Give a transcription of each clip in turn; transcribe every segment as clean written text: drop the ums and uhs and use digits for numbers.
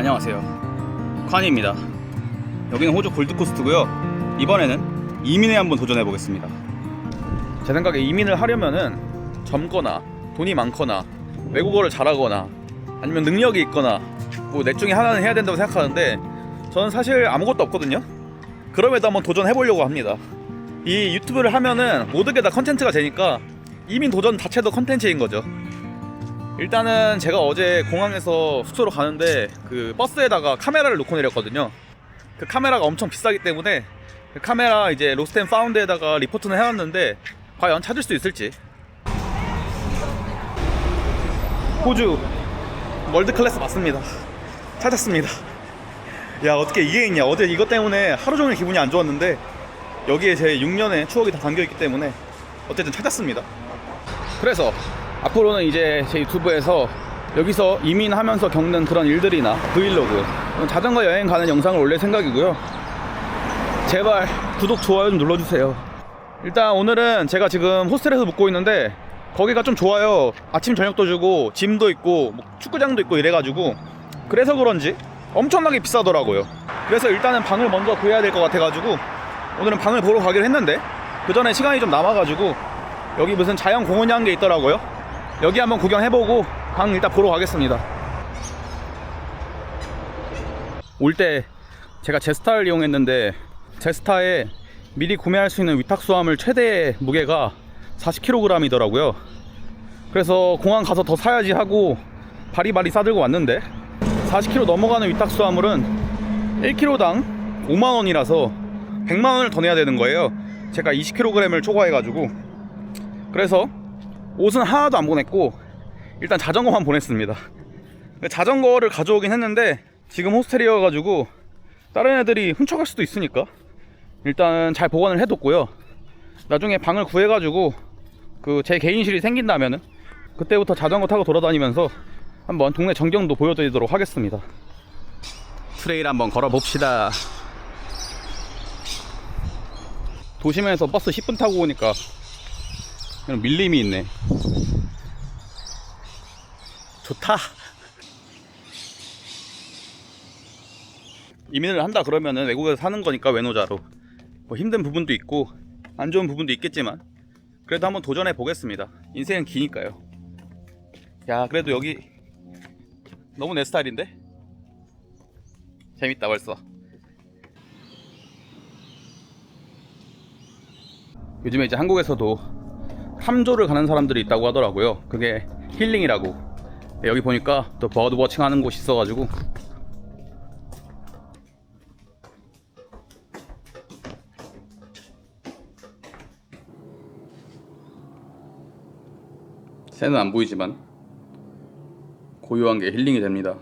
안녕하세요, 칸입니다. 여기는 호주 골드코스트고요. 이번에는 이민에 한번 도전해 보겠습니다. 제 생각에 이민을 하려면은 젊거나 돈이 많거나 외국어를 잘하거나 아니면 능력이 있거나 뭐 넷 중에 하나는 해야 된다고 생각하는데, 저는 사실 아무것도 없거든요. 그럼에도 한번 도전해 보려고 합니다. 이 유튜브를 하면은 모든 게 다 컨텐츠가 되니까 이민 도전 자체도 컨텐츠인 거죠. 일단은 제가 어제 공항에서 숙소로 가는데 그 버스에다가 카메라를 놓고 내렸거든요. 그 카메라가 엄청 비싸기 때문에 그 카메라 이제 로스트 앤 파운드에다가 리포트는 해놨는데 과연 찾을 수 있을지. 호주 월드 클래스 맞습니다. 찾았습니다. 야, 어떻게 이게 있냐. 어제 이것 때문에 하루 종일 기분이 안 좋았는데 여기에 제 6년의 추억이 다 담겨있기 때문에 어쨌든 찾았습니다. 그래서 앞으로는 이제 제 유튜브에서 여기서 이민하면서 겪는 그런 일들이나 브이로그, 자전거 여행 가는 영상을 올릴 생각이고요. 제발 구독, 좋아요 좀 눌러주세요. 일단 오늘은 제가 지금 호스텔에서 묵고 있는데 거기가 좀 좋아요. 아침 저녁도 주고 짐도 있고 뭐 축구장도 있고 이래가지고, 그래서 그런지 엄청나게 비싸더라고요. 그래서 일단은 방을 먼저 구해야 될 것 같아가지고 오늘은 방을 보러 가기로 했는데, 그 전에 시간이 좀 남아가지고 여기 무슨 자연공원이 한 게 있더라고요. 여기 한번 구경해보고 방 일단 보러 가겠습니다. 올 때 제가 제스타를 이용했는데 제스타에 미리 구매할 수 있는 위탁수화물 최대 무게가 40kg이더라고요. 그래서 공항 가서 더 사야지 하고 바리바리 싸들고 왔는데 40kg 넘어가는 위탁수화물은 1kg당 5만원이라서 100만원을 더 내야 되는 거예요. 제가 20kg을 초과해가지고. 그래서 옷은 하나도 안 보냈고 일단 자전거만 보냈습니다. 자전거를 가져오긴 했는데 지금 호스텔이어가지고 다른 애들이 훔쳐갈 수도 있으니까 일단 잘 보관을 해뒀고요. 나중에 방을 구해가지고 그 제 개인실이 생긴다면은 그때부터 자전거 타고 돌아다니면서 한번 동네 전경도 보여드리도록 하겠습니다. 트레일 한번 걸어봅시다. 도심에서 버스 10분 타고 오니까 그냥 밀림이 있네. 좋다. 이민을 한다 그러면은 외국에서 사는 거니까 외노자로 뭐 힘든 부분도 있고 안 좋은 부분도 있겠지만 그래도 한번 도전해 보겠습니다. 인생은 기니까요. 야, 그래도 여기 너무 내 스타일인데? 재밌다 벌써. 요즘에 이제 한국에서도 함조를 가는 사람들이 있다고 하더라고요. 그게 힐링이라고. 여기 보니까 또 버드워칭 하는 곳이 있어가지고 새는 안 보이지만 고요한 게 힐링이 됩니다.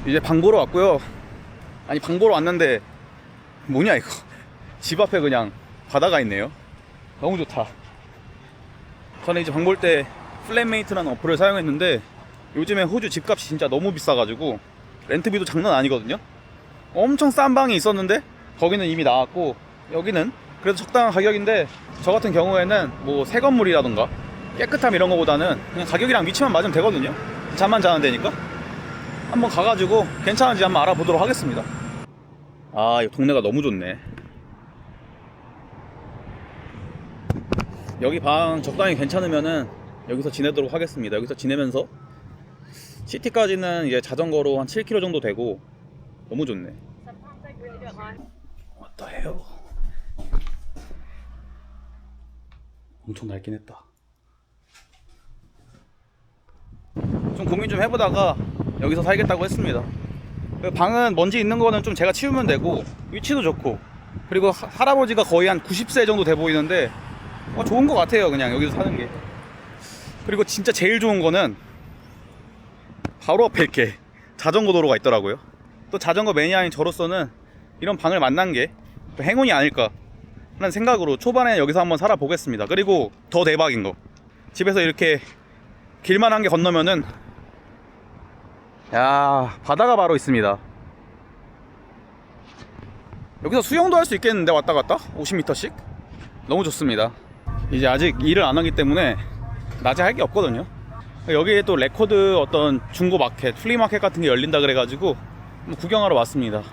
이제 방 보러 왔고요. 아니, 방 보러 왔는데 뭐냐 이거. 집 앞에 그냥 바다가 있네요. 너무 좋다. 저는 이제 방 볼 때 플랫메이트라는 어플을 사용했는데 요즘에 호주 집값이 진짜 너무 비싸가지고 렌트비도 장난 아니거든요. 엄청 싼 방이 있었는데 거기는 이미 나왔고 여기는 그래도 적당한 가격인데, 저 같은 경우에는 뭐 새 건물이라던가 깨끗함 이런 거보다는 그냥 가격이랑 위치만 맞으면 되거든요. 잠만 자는 데니까. 한번 가가지고 괜찮은지 한번 알아보도록 하겠습니다. 아, 이 동네가 너무 좋네. 여기 방 적당히 괜찮으면은 여기서 지내도록 하겠습니다. 여기서 지내면서 시티까지는 이제 자전거로 한 7km 정도 되고 너무 좋네. 왔다 해요. 엄청 낡긴 했다. 좀 고민 좀 해보다가 여기서 살겠다고 했습니다. 방은 먼지 있는 거는 좀 제가 치우면 되고 위치도 좋고, 그리고 할아버지가 거의 한 90세 정도 돼 보이는데 좋은 것 같아요, 그냥 여기서 사는 게. 그리고 진짜 제일 좋은 거는 바로 앞에 이렇게 자전거 도로가 있더라고요. 또 자전거 매니아인 저로서는 이런 방을 만난 게 또 행운이 아닐까 하는 생각으로 초반에 여기서 한번 살아보겠습니다. 그리고 더 대박인 거, 집에서 이렇게 길만 한 개 건너면은 야, 바다가 바로 있습니다. 여기서 수영도 할 수 있겠는데, 왔다 갔다 50m씩. 너무 좋습니다. 이제 아직 일을 안 하기 때문에 낮에 할 게 없거든요. 여기에 또 레코드 어떤 중고 마켓, 플리마켓 같은 게 열린다 그래가지고 구경하러 왔습니다.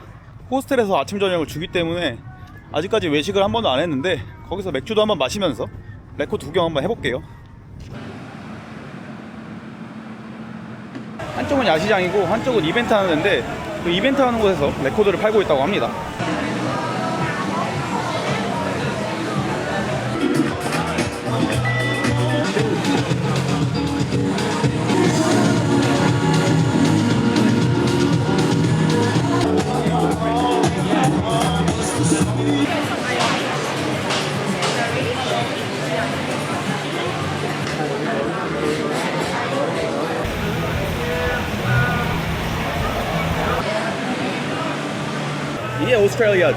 호스텔에서 아침 저녁을 주기 때문에 아직까지 외식을 한 번도 안 했는데 거기서 맥주도 한번 마시면서 레코드 구경 한번 해볼게요. 한쪽은 야시장이고 한쪽은 이벤트 하는 데인데 그 이벤트 하는 곳에서 레코드를 팔고 있다고 합니다. 이게 오스트레일리아지.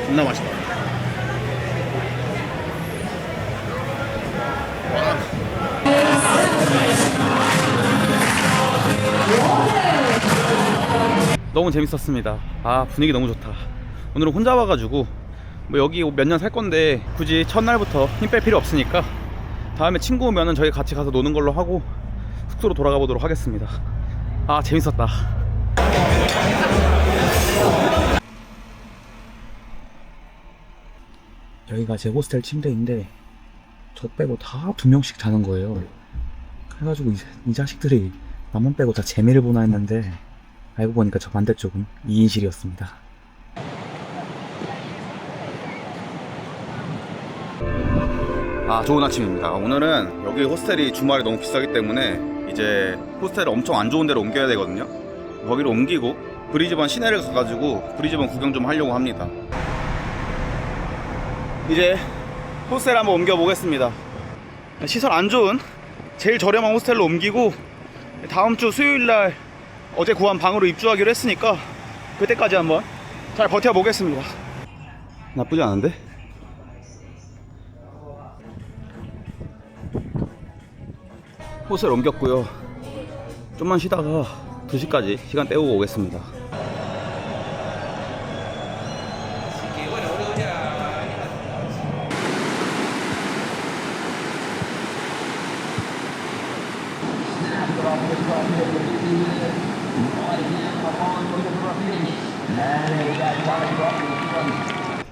존나 맛있다. 너무 재밌었습니다. 아, 분위기 너무 좋다. 오늘은 혼자 와가지고 뭐 여기 몇 년 살 건데 굳이 첫날부터 힘 뺄 필요 없으니까 다음에 친구 오면은 저희 같이 가서 노는 걸로 하고 숙소로 돌아가 보도록 하겠습니다. 아, 재밌었다. 여기가 제 호스텔 침대인데 저 빼고 다 2명씩 자는 거예요. 그래가지고 이 자식들이 나만 빼고 다 재미를 보나 했는데 알고 보니까 저 반대쪽은 2인실이었습니다. 아, 좋은 아침입니다. 오늘은 여기 호스텔이 주말에 너무 비싸기 때문에 이제 호스텔을 엄청 안 좋은 데로 옮겨야 되거든요. 거기로 옮기고 브리즈번 시내를 가가지고 브리즈번 구경 좀 하려고 합니다. 이제 호스텔 한번 옮겨보겠습니다. 시설 안 좋은 제일 저렴한 호스텔로 옮기고 다음 주 수요일날 어제 구한 방으로 입주하기로 했으니까 그때까지 한번 잘 버텨보겠습니다. 나쁘지 않은데? 호스텔 옮겼고요. 좀만 쉬다가 2시까지 시간 때우고 오겠습니다.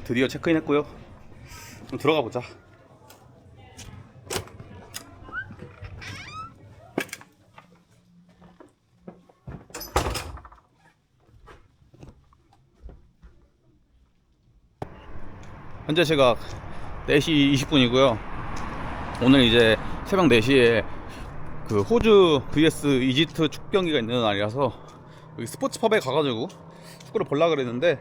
드디어 체크인 했고요. 그럼 들어가 보자. 현재 시각 4시 20분이고요 오늘 이제 새벽 4시에 그 호주 vs 이집트 축구 경기가 있는 날이라서 여기 스포츠펍에 가가지고 축구를 보려고 그랬는데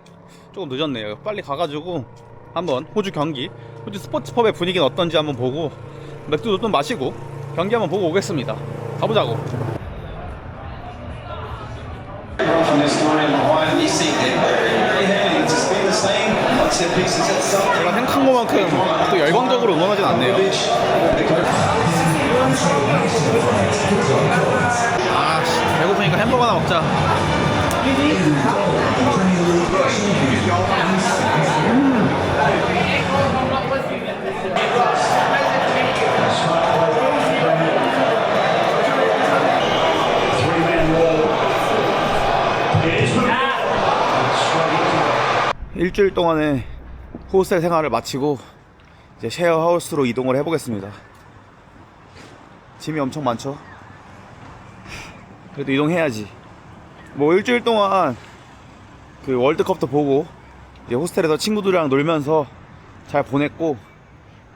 조금 늦었네요. 빨리 가가지고 한번 호주 경기, 호주 스포츠펍의 분위기는 어떤지 한번 보고 맥주도 좀 마시고 경기 한번 보고 오겠습니다. 가보자고. 제가 생각한 것만큼 또 열광적으로 응원하진 않네요. 아, 배고프니까 햄버거나 먹자. 일주일 동안의 호스텔 생활을 마치고 이제 쉐어하우스로 이동을 해보겠습니다. 짐이 엄청 많죠? 그래도 이동해야지. 뭐 일주일 동안 그 월드컵도 보고 이제 호스텔에서 친구들이랑 놀면서 잘 보냈고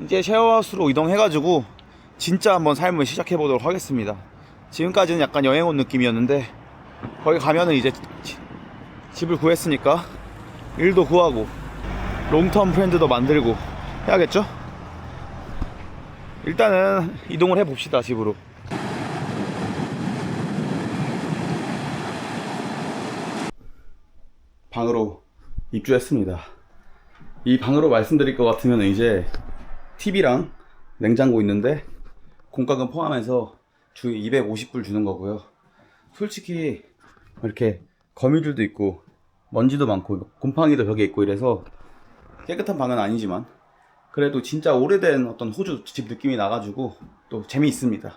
이제 쉐어하우스로 이동해가지고 진짜 한번 삶을 시작해보도록 하겠습니다. 지금까지는 약간 여행 온 느낌이었는데 거기 가면은 이제 집을 구했으니까 일도 구하고 롱텀 프렌드도 만들고 해야겠죠? 일단은 이동을 해봅시다. 집으로. 방으로 입주했습니다. 이 방으로 말씀드릴 것 같으면 이제 TV랑 냉장고 있는데 공과금 포함해서 주 250불 주는 거고요. 솔직히 이렇게 거미줄도 있고 먼지도 많고 곰팡이도 벽에 있고 이래서 깨끗한 방은 아니지만 그래도 진짜 오래된 어떤 호주 집 느낌이 나가지고 또 재미있습니다.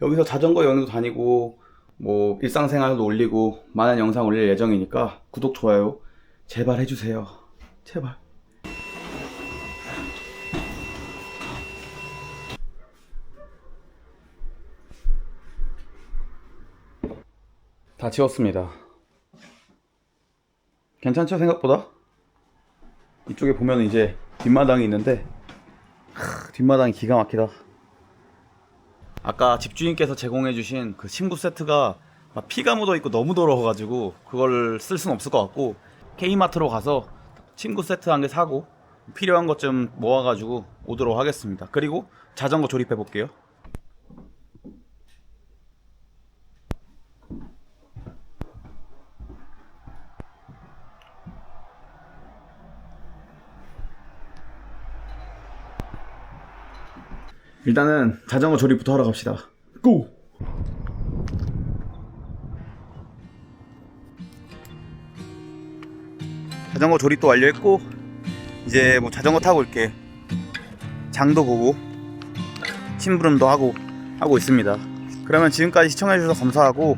여기서 자전거 여행도 다니고 뭐 일상생활도 올리고 많은 영상 올릴 예정이니까 구독, 좋아요 제발 해주세요. 제발. 다 치웠습니다. 괜찮죠? 생각보다? 이쪽에 보면 이제 뒷마당이 있는데 뒷마당이 기가 막히다. 아까 집주인께서 제공해주신 그 침구 세트가 막 피가 묻어있고 너무 더러워가지고 그걸 쓸 순 없을 것 같고 K마트로 가서 침구 세트 한 개 사고 필요한 것 좀 모아가지고 오도록 하겠습니다. 그리고 자전거 조립해 볼게요. 일단은 자전거 조립부터 하러 갑시다. 고! 자전거 조립도 완료했고 이제 뭐 자전거 타고 올게. 장도 보고 심부름도 하고 있습니다. 그러면 지금까지 시청해주셔서 감사하고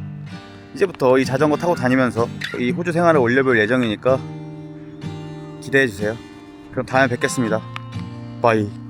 이제부터 이 자전거 타고 다니면서 이 호주 생활을 올려볼 예정이니까 기대해주세요. 그럼 다음에 뵙겠습니다. 바이.